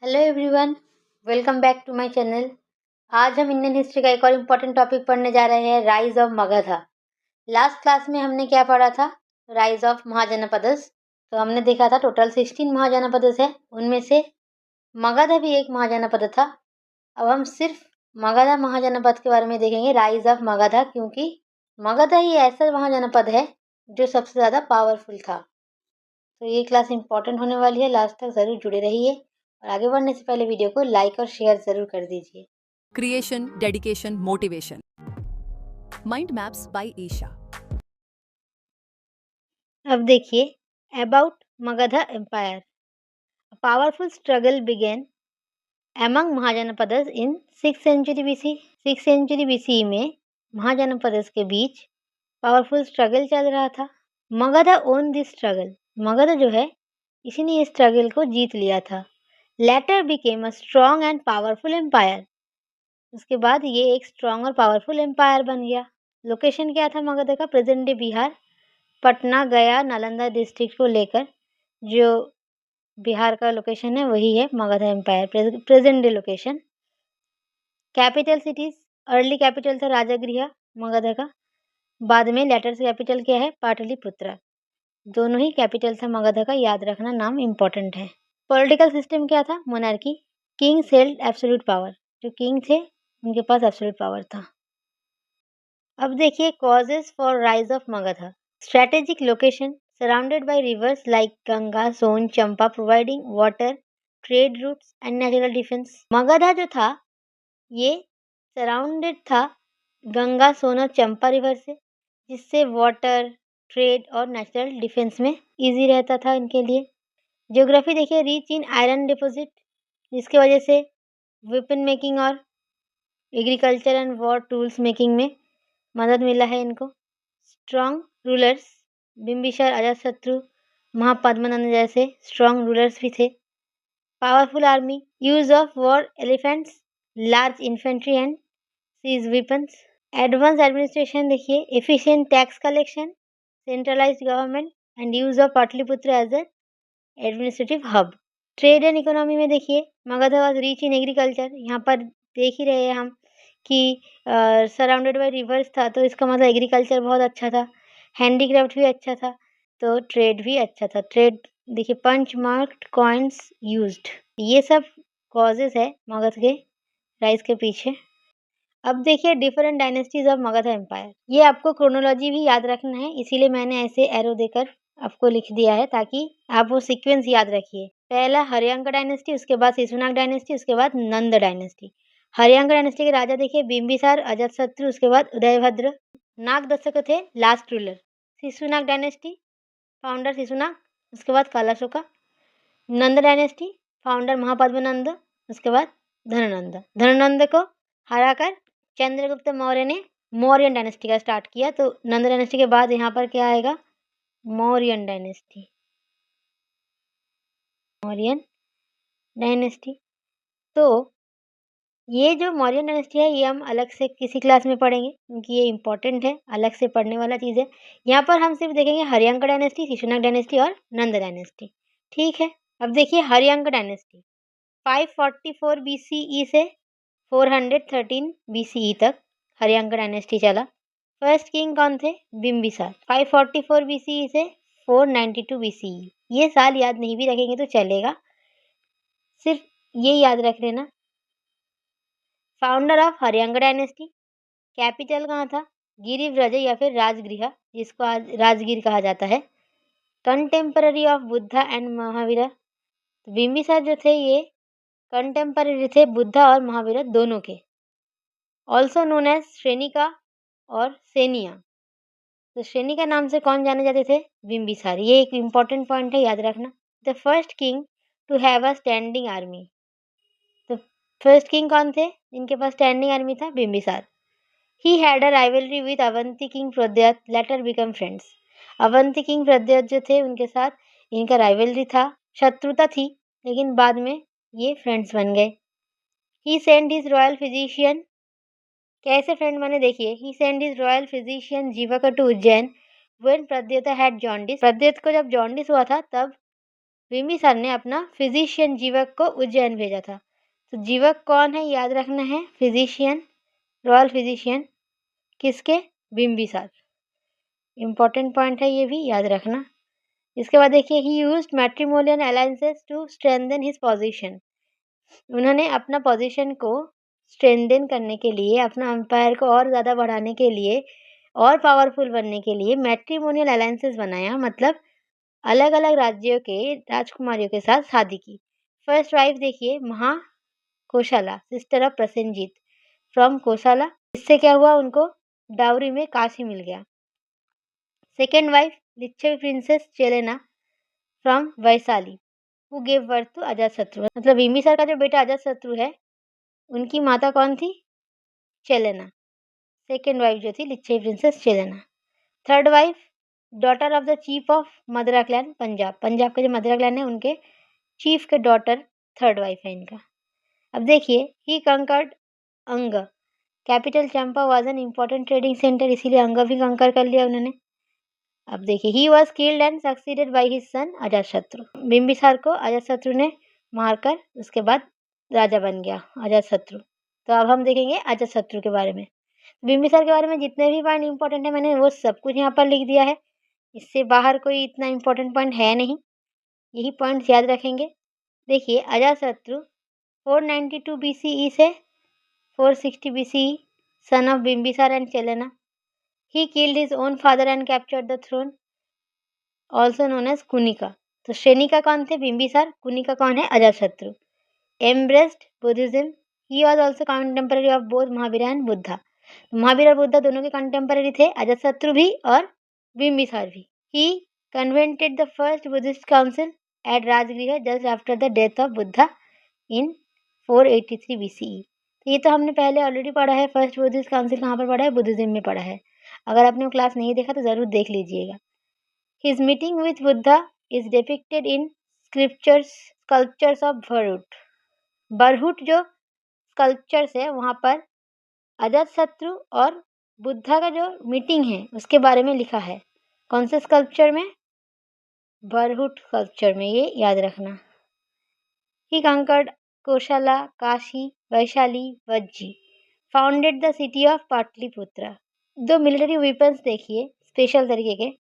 Hello everyone, welcome back to my channel. आज हम Indian history का एक और इम्पोर्टेंट टॉपिक पढ़ने जा रहे हैं, rise of Magadh. Last class में हमने क्या पढ़ा था? Rise of Mahajanapadas. तो हमने देखा था टोटल 16 महाजनपदस है, उनमें से मगध भी एक महाजनपद था। अब हम सिर्फ मगध महाजनपद के बारे में देखेंगे, राइज ऑफ मगध, क्योंकि मगध ही ऐसा महाजनपद है जो सबसे ज़्यादा पावरफुल था। तो ये क्लास इंपॉर्टेंट होने वाली है, लास्ट तक ज़रूर जुड़े रहिए और आगे बढ़ने से पहले वीडियो को लाइक और शेयर ज़रूर कर दीजिए। Creation, dedication, motivation. Mind Maps by Isha. अब देखिए, about Magadha empire. Powerful struggle began among Mahajanapadas in 6th century BC. 6th century BC में महाजनपदस के बीच पावरफुल स्ट्रगल चल रहा था। Magadha won this struggle. Magadh जो है, इसी ने इस स्ट्रगल को जीत लिया था। Later became a strong and powerful empire. उसके बाद ये एक स्ट्रॉन्ग और पावरफुल एम्पायर बन गया। लोकेशन क्या था मगध का? प्रेजेंट डे बिहार, पटना, गया, नालंदा डिस्ट्रिक्ट को लेकर जो बिहार का लोकेशन है वही है Magadh empire, present day location. Capital cities, early capital था राजगृह मगध का, बाद में लेटर से कैपिटल क्या है? पाटलिपुत्र। दोनों ही कैपिटल था मगध का, याद रखना, नाम इंपॉर्टेंट है। पॉलिटिकल सिस्टम क्या था? Monarchy. Kings held absolute power. जो किंग थे उनके पास एब्सोल्यूट पावर था। अब देखिए, causes for rise of Magadh. Strategic location, surrounded by rivers like Ganga, Son, Champa, providing water, trade routes and natural defence. Magadha जो था ये सराउंडेड था गंगा, सोन और चंपा रिवर से, जिससे वाटर, ट्रेड और नेचुरल डिफेंस में इजी रहता था इनके लिए। ज्योग्राफी देखिए, रिच इन आयरन डिपॉजिट, जिसकी वजह से वेपन मेकिंग और agriculture and war tools making में मदद मिला है इनको। स्ट्रॉन्ग रूलर्स, बिम्बिसार, अजातशत्रु, महापद्मनंद जैसे स्ट्रॉन्ग रूलर्स भी थे। Powerful army, use of war elephants, large infantry and siege weapons. Advance administration देखिए, efficient tax collection, centralized government and use of Pataliputra as a administrative hub. Trade and economy में देखिए, Magadh was rich in agriculture. यहाँ पर देख ही रहे हैं हम कि सराउंडेड बाय रिवर्स था, तो इसका मतलब एग्रीकल्चर बहुत अच्छा था, हैंडीक्राफ्ट भी अच्छा था, तो ट्रेड भी अच्छा था। ट्रेड देखिए, पंच मार्क्ड कॉइन्स यूज्ड। ये सब कॉजेज है मगध के राइज के पीछे। अब देखिए, different dynasties of Magadh empire. ये आपको क्रोनोलॉजी भी याद रखना है, इसीलिए मैंने ऐसे एरो देकर आपको लिख दिया है ताकि आप वो सीक्वेंस याद रखिए। पहला हर्यंक डायनेस्टी, उसके बाद शिशुनाग डायनेस्टी, उसके बाद नंद डायनेस्टी। हर्यंक डायनेस्टी के राजा देखिए, बिंबिसार, अजातशत्रु, उसके बाद उदयभद्र। नाग दशक थे last ruler. Shishunaga dynasty, founder Shishunaga, उसके बाद कालाशोका। नंद डायनेस्टी, फाउंडर महापद्मनंद, उसके बाद धननंद। धननंद को हराकर चंद्रगुप्त मौर्य ने मौर्यन डायनेस्टी का स्टार्ट किया। तो नंद डायनेस्टी के बाद यहाँ पर क्या आएगा? मौर्यन डायनेस्टी। मौर्यन डायनेस्टी। तो ये जो मौर्यन डायनेस्टी है, ये हम अलग से किसी क्लास में पढ़ेंगे, क्योंकि ये इंपॉर्टेंट है, अलग से पढ़ने वाला चीज़ है। यहाँ पर हम सिर्फ देखेंगे हर्यंक डायनेस्टी, शिशुनाग डायनेस्टी और नंद डायनेस्टी। ठीक है। अब देखिए हर्यंक डायनेस्टी 544 BCE से 413 BCE तक हर्यंक डायनेस्टी चला। फर्स्ट किंग कौन थे? बिम्बिसार। 544 BCE से 492 BCE। ये साल याद नहीं भी रखेंगे तो चलेगा, सिर्फ ये याद रख लेना। Founder of Haryanka dynasty. Capital कहाँ था? गिरिव्रज या फिर राजगृह, जिसको आज राजगीर कहा जाता है। Contemporary of Buddha and Mahavir. Bimbisara जो थे ये कंटेम्पररी थे बुद्धा और महावीर दोनों के। ऑल्सो नोन एज श्रेनिका और सेनिया। तो श्रेनिका नाम से कौन जाने जाते थे? बिम्बिसार। ये एक इम्पॉर्टेंट पॉइंट है, याद रखना। The first king to have a standing army. तो फर्स्ट किंग कौन थे जिनके पास स्टैंडिंग आर्मी था? Bimbisara. He had a rivalry with Avanti king Pradyota, later become friends. Avanti king Pradyota जो थे उनके साथ इनका राइवलरी था, शत्रुता थी, लेकिन बाद में ये फ्रेंड्स बन गए। He send his royal physician. कैसे फ्रेंड बने देखिए, he send his royal physician Jivaka to Ujjain when Pradyota had jaundice. Pradyota को जब जॉन्डिस हुआ था तब बिंबिसार ने अपना फिजिशियन जीवक को उज्जैन भेजा था। तो जीवक कौन है याद रखना है, फिजिशियन, रॉयल फिजिशियन किसके, बिंबिसार। इंपॉर्टेंट पॉइंट है, ये भी याद रखना। इसके बाद देखिए, he used matrimonial alliances to strengthen his position. उन्होंने अपना पोजीशन को स्ट्रेंथन करने के लिए, अपना एम्पायर को और ज़्यादा बढ़ाने के लिए और पावरफुल बनने के लिए मैट्रिमोनियल अलायंसेस बनाया, मतलब अलग अलग राज्यों के राजकुमारियों के साथ शादी की। फर्स्ट वाइफ देखिए, Mahakoshala, sister of Prasenjit from Kosala. इससे क्या हुआ, उनको डाउरी में काशी मिल गया। Second wife Lichchhavi princess Chellana from Vaishali, who gave birth to Ajatashatru. मतलब बिंबिसार का जो बेटा अजातशत्रु है, उनकी माता कौन थी, चेलेना। सेकेंड वाइफ जो थी Lichchhavi princess Chellana. Third wife daughter of the chief of Madra clan Punjab, Punjab का जो मदरा क्लैन है उनके चीफ के डॉटर थर्ड वाइफ है इनका। अब देखिए, ही कंकर्ड अंग, capital Champa was an important trading centre, इसीलिए अंग भी कंकर कर लिया उन्होंने। अब देखिए, ही was killed and succeeded by his सन अजातशत्रु। बिंबिसार को अजातशत्रु ने मारकर उसके बाद राजा बन गया अजातशत्रु। तो अब हम देखेंगे अजातशत्रु के बारे में। बिंबिसार के बारे में जितने भी पॉइंट इंपॉर्टेंट है, मैंने वो सब कुछ यहाँ पर लिख दिया है। इससे बाहर कोई इतना इंपॉर्टेंट पॉइंट है नहीं, यही पॉइंट्स याद रखेंगे। देखिए, अजातशत्रु 492 BCE से 460 BCE, son of Bimbisara and Chellana. He killed his own father and captured the throne, also known as Kunika. तो श्रेनिका कौन थे, बिंबिसार। कुनिका कौन है, Ajatashatru. Embraced Buddhism, he was also contemporary of both Mahavir and Buddha. Mahavir और बुद्धा दोनों के कंटेम्पररी थे, अजातशत्रु भी और बिंबिसार भी। He convened the first Buddhist council at Rajgriha just after the death of Buddha in 483 BCE। तो ये तो हमने पहले ऑलरेडी पढ़ा है, फर्स्ट बुद्धिस्ट काउंसिल कहाँ पर पढ़ा है, बुद्धिज्म में पढ़ा है। अगर आपने वो क्लास नहीं देखा तो ज़रूर देख लीजिएगा। His meeting with Buddha is depicted in sculptures of Bharhut. Barhut जो स्कल्पचर्स है, वहाँ पर अजातशत्रु और बुद्धा का जो मीटिंग है उसके बारे में लिखा है। कौन से स्कल्पचर में, बरहुट स्कल्पचर में, ये याद रखना। He conquered Koshala, Kashi, Vaishali, Vajji, founded the city of Pataliputra. दो मिलिट्री वेपन्स देखिए स्पेशल तरीके के,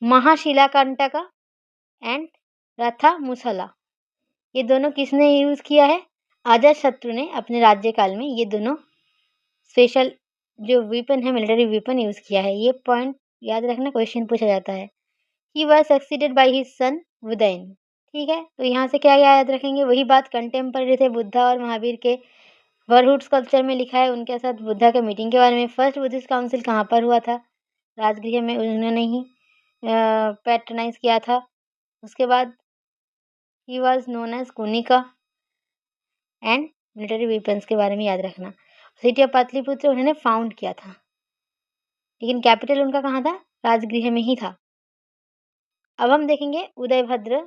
महाशिलाकंटका एंड रथा मुसला, ये दोनों किसने यूज़ किया है, अजातशत्रु ने अपने राज्यकाल में ये दोनों स्पेशल जो वेपन है, मिलिट्री वेपन यूज़ किया है। ये पॉइंट याद रखना, क्वेश्चन पूछा जाता है। He was succeeded by his सन उदयन। ठीक है, तो यहाँ से क्या याद रखेंगे, वही बात, कंटेम्पररी थे बुद्धा और महावीर के। बरहुट स्कल्पचर में लिखा है उनके साथ बुद्धा के मीटिंग के बारे में। फर्स्ट बुद्धिस्ट काउंसिल कहाँ पर हुआ था, राजगृह में, उन्होंने ही पैट्रनाइज किया था। उसके बाद he was known as Kunika and military weapons के बारे में याद रखना। सिटी ऑफ पाटलिपुत्र उन्होंने फाउंड किया था, लेकिन कैपिटल उनका कहाँ था, राजगृह में ही था। अब हम देखेंगे उदयभद्र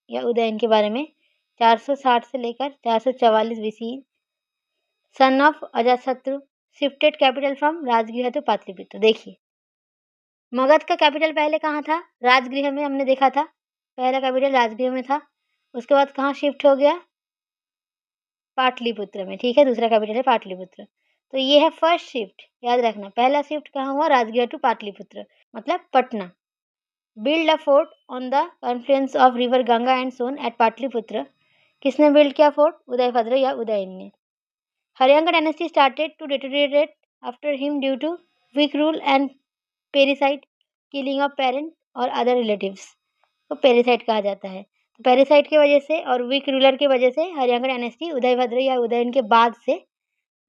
या उदयन के बारे में। 460 से लेकर 444 BC, son of Ajatashatru, shifted capital from Rajgriha to Pataliputra. देखिए, मगध का कैपिटल पहले कहाँ था, राजगृह में, हमने देखा था पहला कैपिटल राजगृह में था। उसके बाद कहाँ शिफ्ट हो गया, पाटलिपुत्र में। ठीक है, दूसरा कैपिटल है पाटलिपुत्र। तो ये है फर्स्ट शिफ्ट, याद रखना। पहला शिफ्ट कहाँ हुआ, राजगृह टू पाटलिपुत्र, मतलब Patna. Build a fort on the confluence of river Ganga and Son at Pataliputra. किसने बिल्ड किया फोर्ट, उदयभद्र या उदयन ने। Haryanka dynasty started to deteriorate after him due to weak rule and parricide, killing of parent और अदर रिलेटिव्स को parricide कहा जाता है। तो पेरिसाइड की वजह से और वीक रूलर की वजह से हरियांगा डायनेस्टी उदयभद्र या उदयन के बाद से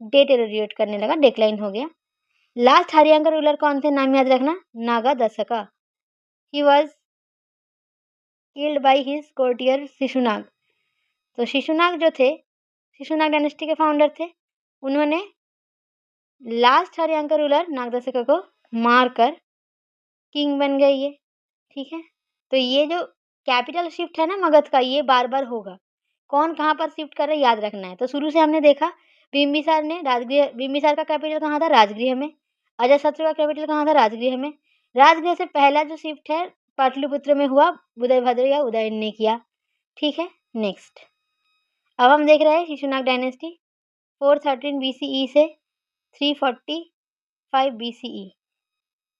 डिटेरियोरेट करने लगा, डिक्लाइन हो गया। लास्ट हरियांगा रूलर कौन थे, नाम याद रखना, Naga Dashaka. He was killed by his courtier Shishunaga. तो शिशुनाग जो थे, शिशुनाग डायनेस्टी के फाउंडर थे, उन्होंने लास्ट हरियांका रूलर नागदशका को मारकर किंग बन गए ये। ठीक है, तो ये जो कैपिटल शिफ्ट है ना मगध का, ये बार बार होगा। कौन कहाँ पर शिफ्ट कर रहा है याद रखना है। तो शुरू से हमने देखा, बिंबिसार ने राजगृह, बिंबिसार का कैपिटल कहाँ था, राजगृह में। अजातशत्रु का कैपिटल कहाँ था, राजगृह में। राजगृह से पहला जो शिफ्ट है पाटलिपुत्र में हुआ, उदयभद्र या उदयन ने किया। ठीक है। नेक्स्ट अब हम देख रहे हैं शिशुनाग डायनेस्टी 413 BCE से 345 BCE।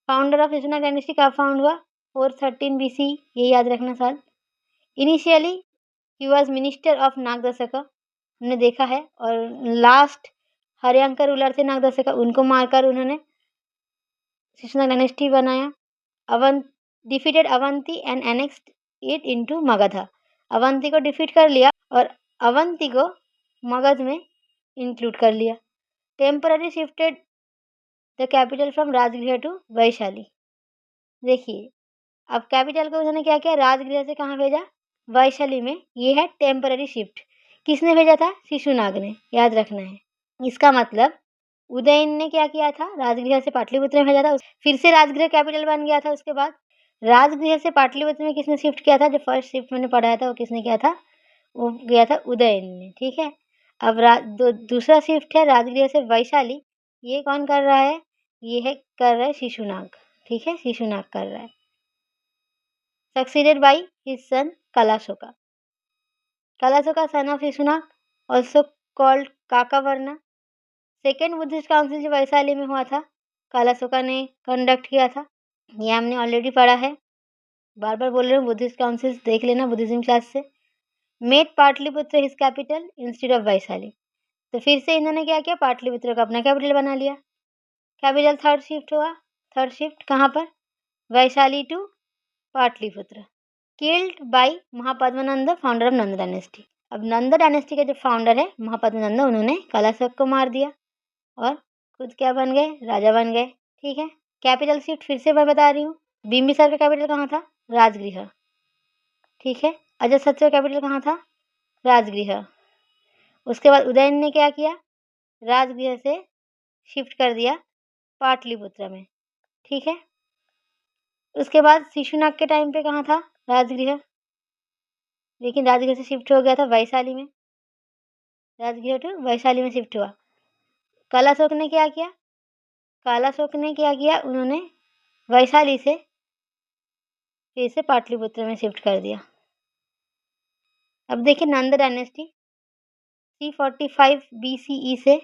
Founder of Shishunaga dynasty कब फाउंड हुआ? 413 BCE, ये याद रखना साल। Initially he was minister of Nagadashaka, हमने देखा है, और लास्ट हरियांकर रूलर थे नागदशका, उनको मारकर उन्होंने शिशुनाग डायनेस्टी बनाया। Defeated Avanti and annexed it into Magadh. Avanti को डिफीट कर लिया और अवंती को मगध में इंक्लूड कर लिया। Temporary shifted the capital from Rajgriha to Vaishali. देखिए अब कैपिटल को उन्होंने क्या किया, राजगृह से कहाँ भेजा? वैशाली में। ये है टेम्पररी शिफ्ट। किसने भेजा था? शिशुनाग ने, याद रखना है। इसका मतलब उदयन ने क्या किया था? राजगृह से पाटलिपुत्र में भेजा था, फिर से राजगृह कैपिटल बन गया था। उसके बाद राजगृह से पाटलिपुत्र में किसने शिफ्ट किया था? जो फर्स्ट शिफ्ट मैंने पढ़ाया था वो किसने किया था? वो गया था उदयन ने। ठीक है। अब दूसरा शिफ्ट है राजगृह से वैशाली, ये कौन कर रहा है? ये है कर रहा है शिशुनाग। ठीक है, शिशुनाग कर रहा है। Succeeded by his son Kalashoka. Kalashoka son of Shishunaga, also called Kakavarna. Second Buddhist council जो वैशाली में हुआ था, कलाशोका ने कंडक्ट किया था। ये हमने ऑलरेडी पढ़ा है, बार बार बोल रही हूँ, बुद्धिस्ट काउंसिल देख लेना बुद्धिज्म क्लास से। Made Pataliputra his capital instead of Vaishali. तो फिर से इन्होंने क्या किया? पाटलिपुत्र को अपना कैपिटल बना लिया। कैपिटल थर्ड शिफ्ट हुआ। थर्ड शिफ्ट कहाँ पर? Vaishali to Pataliputra. Killed by Mahapadmananda, founder of Nanda dynasty. अब नंद डायनेस्टी के जो फाउंडर है महापद्मानंद, उन्होंने कलाशोक को मार दिया और खुद क्या बन गए? राजा बन गए। ठीक है। कैपिटल शिफ्ट फिर से मैं बता रही हूँ। बिंबिसार का कैपिटल कहाँ था? राजगृह। ठीक है। अजातशत्रु का कैपिटल कहाँ था? राजगृह। उसके बाद उदयन ने क्या किया? राजगृह से शिफ्ट कर दिया पाटलिपुत्र में। ठीक है। उसके बाद शिशुनाग के टाइम पे कहाँ था? राजगृह, लेकिन राजगृह से शिफ्ट हो गया था वैशाली में। राजगृह टू वैशाली में शिफ्ट हुआ। कलाशोक ने क्या किया? कलाशोक ने क्या किया? उन्होंने वैशाली से फिर से पाटलिपुत्र में शिफ्ट कर दिया। अब देखिए नंद डायनेस्टी 345 BCE से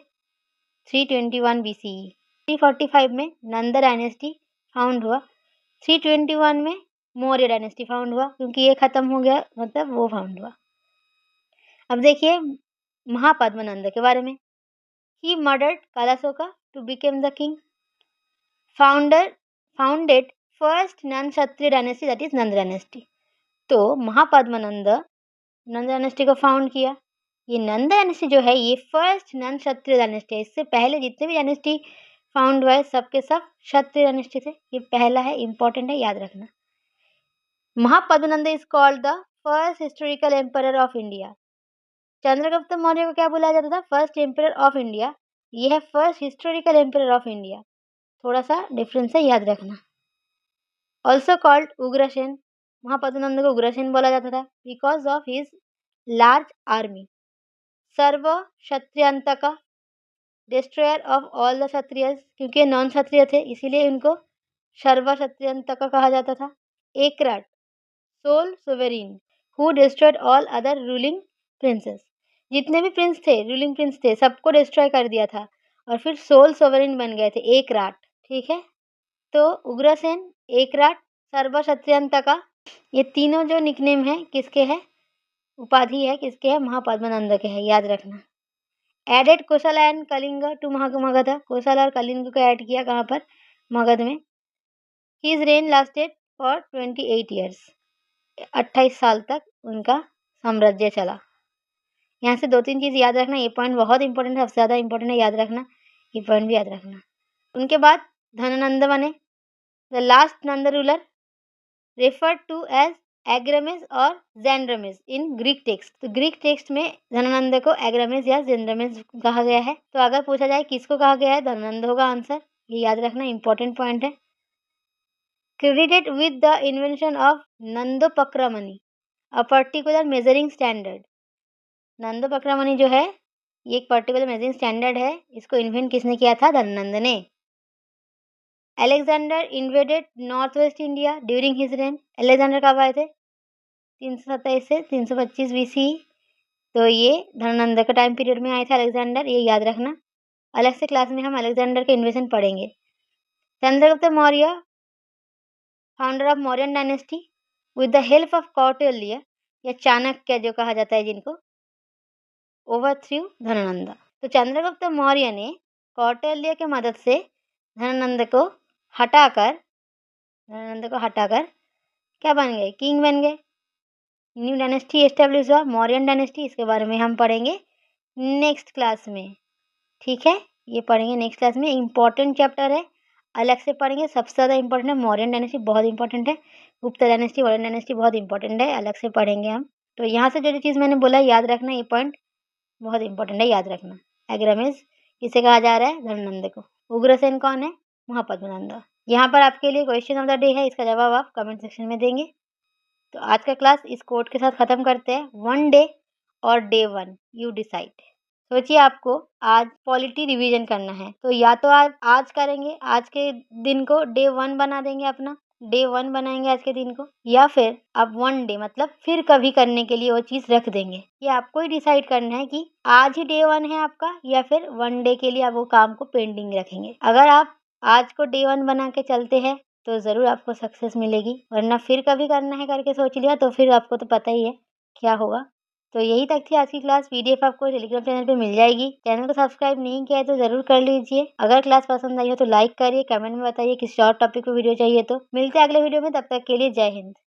321 BCE। 345 में नंद डायनेस्टी फाउंड हुआ, 321 में मौर्य डायनेस्टी फाउंड हुआ, क्योंकि ये खत्म हो गया, मतलब वो फाउंड हुआ। अब देखिए महापद्मानंद के बारे में। He murdered Kalashoka to became the king. Founded first non Kshatriya dynasty, that is Nanda dynasty. तो महापद्मानंद नंद डायनेस्टी को फाउंड किया। ये नंद डायनेस्टी जो है ये फर्स्ट नन क्षत्रिय डायनेस्टी है। इससे पहले जितने भी डायनेस्टी फाउंड हुआ है सबके सब क्षत्रिय डायनेस्टी थे। ये पहला है, इंपॉर्टेंट है, याद रखना। Mahapadmananda is called the first historical emperor of India. Chandragupta Maurya को क्या बुलाया जाता था? First emperor of India. ये है first historical emperor of India. थोड़ा सा डिफरेंस है, याद रखना। Also called Ugrasen. महापद्मानंद को उग्रसेन बोला जाता था because of his large army. Sarva Kshatriyantaka, destroyer of all the Kshatriyas, क्योंकि नॉन क्षत्रिय थे इसीलिए इनको सर्व क्षत्रियंतक कहा जाता था। Ekarat, sole sovereign, who destroyed all other ruling princes. जितने भी प्रिंस थे, रूलिंग प्रिंस थे, सबको डिस्ट्रॉय कर दिया था और फिर सोल सोवेरीन बन गए थे, एकराट। ठीक है। तो उग्रसेन, एकराट, सर्व क्षत्रियंतका, ये तीनों जो निकनेम है किसके है? उपाधि है किसके है? महापद्मानंद के है, याद रखना। Added Kosala and Kalinga to Magadh. Kosala और कलिंग को ऐड किया कहाँ पर? मगध में। His reign lasted for 28 years. 28 साल तक उनका साम्राज्य चला। यहाँ से 2-3 चीज़ याद रखना, ये पॉइंट बहुत इंपॉर्टेंट है, सबसे ज़्यादा इंपॉर्टेंट है, याद रखना। ये पॉइंट भी याद रखना। उनके बाद धननंद बने, the last Nanda ruler, referred to as Agrammes और जेंड्रमेस इन ग्रीक टेक्स्ट। तो ग्रीक टेक्स्ट में धनानंद को एग्रमेस या जेंड्रमेस कहा गया है। तो अगर पूछा जाए किसको कहा गया है, धनानंद होगा आंसर। ये याद रखना, इंपॉर्टेंट पॉइंट है। Credited with the invention of Nandopakramani, a particular measuring standard. Nandopakramani जो है ये एक पर्टिकुलर मेजरिंग स्टैंडर्ड है, इसको इन्वेंट किसने किया था? धनानंद ने। Alexander invaded north west India during his rain. Alexander कब आए थे? 327 से 325 BC। तो ये धनानंद का टाइम पीरियड में आए थे अलेक्जेंडर, ये याद रखना। अलग से क्लास में हम अलेक्जेंडर के इन्वेशन पढ़ेंगे। Chandragupta Maurya, founder of Mauryan dynasty, with the help of Kautilya या चाणक्य जो कहा जाता है जिनको, ओवरथ्रू धनानंद। तो चंद्रगुप्त मौर्य ने कौटिल्य के मदद से धनानंद को हटाकर क्या बन गए, किंग बन गए। न्यू डायनेस्टी एस्टेब्लिश हुआ, मौर्यन डायनेस्टी। इसके बारे में हम पढ़ेंगे नेक्स्ट क्लास में, ठीक है। ये पढ़ेंगे नेक्स्ट क्लास में, इंपॉर्टेंट चैप्टर है, अलग से पढ़ेंगे। सबसे ज़्यादा इंपॉर्टेंट है मौर्यन डायनेस्टी, बहुत इंपॉर्टेंट है। गुप्त डायनेस्टी, मौर्यन डायनेस्टी बहुत इंपॉर्टेंट है, अलग से पढ़ेंगे हम। तो यहाँ से जो जो चीज़ मैंने बोला याद रखना, ये पॉइंट बहुत इंपॉर्टेंट है, याद रखना। एग्रामेज किसे कहा जा रहा है, धनानंद को। उग्रसेन कौन है, महापद्मनंद। यहाँ पर आपके लिए क्वेश्चन ऑफ द डे है, इसका जवाब आप कमेंट सेक्शन में देंगे। तो आज का क्लास इस कोट के साथ ख़त्म करते हैं, 1 डे और डे 1 यू डिसाइड। सोचिए आपको आज पॉलिटी रिवीजन करना है, तो या तो आज करेंगे, आज के दिन को डे 1 बना देंगे अपना, डे 1 बनाएंगे आज के दिन को, या फिर आप 1 डे मतलब फिर कभी करने के लिए वो चीज़ रख देंगे। ये आपको ही डिसाइड करना है कि आज ही डे 1 है आपका, या फिर 1 डे के लिए आप वो काम को पेंडिंग रखेंगे। अगर आप आज को डे 1 बना के चलते हैं तो ज़रूर आपको सक्सेस मिलेगी, वरना फिर कभी करना है करके सोच लिया तो फिर आपको तो पता ही है क्या होगा। तो यही तक थी आज की क्लास। पीडीएफ आपको टेलीग्राम चैनल पे मिल जाएगी। चैनल को सब्सक्राइब नहीं किया है तो ज़रूर कर लीजिए। अगर क्लास पसंद आई हो तो लाइक करिए, कमेंट में बताइए किसी और टॉपिक पे वीडियो चाहिए तो। मिलते हैं अगले वीडियो में, तब तक के लिए जय हिंद।